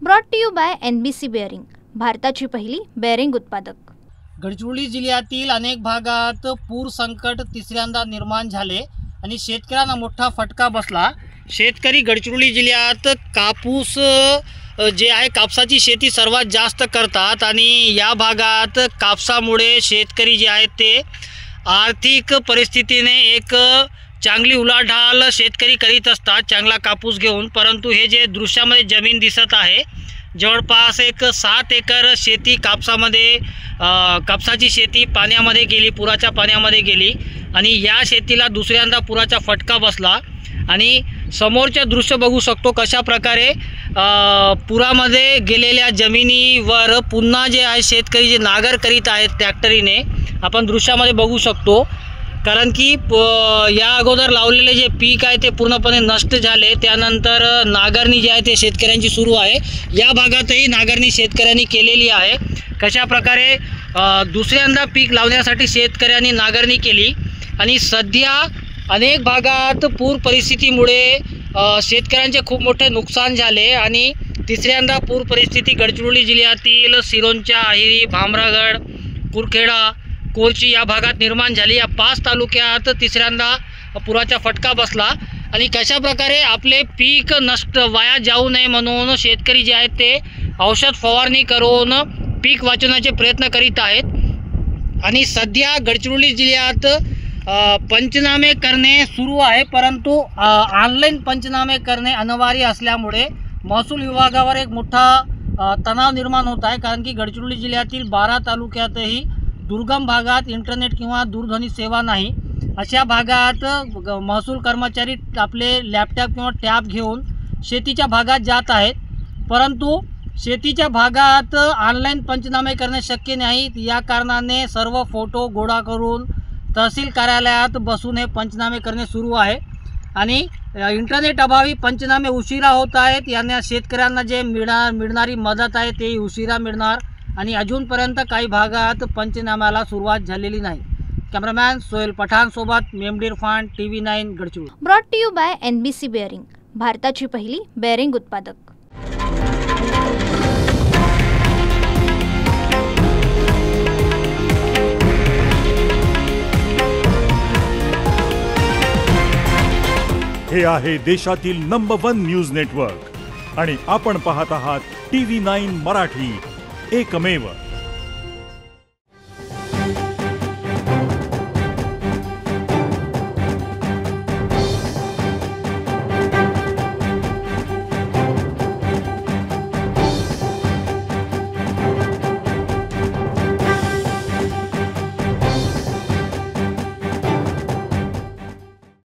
Brought to you by NBC bearing, भारताची पहिली bearing उत्पादक। गडचिरोली जिल्ह्यातील अनेक भागात पूर संकट तिसऱ्यांदा निर्माण झाले आणि शेतकऱ्यांना मोठा फटका बसला। शेतकरी गडचिरोली जिल्ह्यात कापूस जे आहे कापसाची शेती सर्वात जास्त करतात आणि या भागात कापसामुळे शेतकरी जे आहेत ते आर्थिक परिस्थितीने एक चांगली उलाढाल शेतकरी करीत असतात चांगला कापूस घेऊन। परंतु हे जे दृश्यामध्ये जमीन दिसत आहे जवळपास एक 7 एकर शेती कापसामध्ये कापसाची शेती पाण्यामध्ये गेली, पुराच्या पाण्यामध्ये गेली आणि या शेतीला दुसऱ्यांदा पुराचा फटका बसला। आणि समोरचे दृश्य बघू शकतो कशा प्रकारे पुरामध्ये गेलेल्या जमिनीवर पुन्हा जे आहे शेतकरी जे नागर करीत आहेत ट्रॅक्टरीने आपण दृश्यामध्ये बघू शकतो। कारण की या अगोदर लावलेले जे पीक आहे ते पूर्णपणे नष्ट झाले, त्यानंतर नागरणी जी आहे ते शेतकऱ्यांची सुरू आहे। या भागातही नागरणी शेतकऱ्यांनी केलेली आहे। कशा प्रकारे दुसऱ्यांदा पीक लावण्यासाठी शेतकऱ्यांनी नागरणी केली आणि सध्या अनेक भागात पूर परिस्थितीमुळे शेतकऱ्यांचे खूप मोठे नुकसान झाले आणि तिसऱ्यांदा पूर परिस्थिती गडचिरोली जिल्ह्यातील सिरोंचा, अहिरी, भामरागड, कुरखेडा, कोरची या भागात निर्माण झाली। या 5 तालुक्यात तिसऱ्यांदा पुराचा फटका बसला आणि कशा प्रकारे आपले पीक नष्ट वाया जाऊ नये म्हणून शेतकरी जे आहेत ते औषध फवारणी करून पीक वाचवण्याचे प्रयत्न करीत आहेत। आणि सध्या गडचिरोली जिल्ह्यात पंचनामे करणे सुरू आहे, परंतु ऑनलाईन पंचनामे करणे अनिवार्य असल्यामुळे महसूल विभागावर एक मोठा तणाव निर्माण होत आहे। कारण की गडचिरोली जिल्ह्यातील 12 तालुक्यातही दुर्गम भागात इंटरनेट किंवा दूरध्वनी सेवा नाही। अशा भागात महसूल कर्मचारी आपले लॅपटॉप किंवा टॅब घेऊन शेतीच्या भागात जात आहेत, परंतु शेतीच्या भागात ऑनलाईन पंचनामे करणे शक्य नाही। या कारणाने सर्व फोटो गोळा करून तहसील कार्यालयात बसून हे पंचनामे करणे सुरू आहे आणि इंटरनेट अभावी पंचनामे उशिरा होत आहेत। यांना शेतकऱ्यांना जे मिळणारी मदत आहे ते उशिरा मिळणार आणि अजूनपर्यंत काही भागात पंचनाम्याला सुरुवात झालेली नाही। कॅमेरामॅन सोहेल पठाण सोबत मेमडी Irfan, TV9 Gadchiroli. Brought to you by NBC bearing, भारताची पहिली बेअरिंग उत्पादक। हे आहे देशातील नंबर 1 न्यूज नेटवर्क आणि आपण पाहत आहात TV9 मराठी, एकमेव।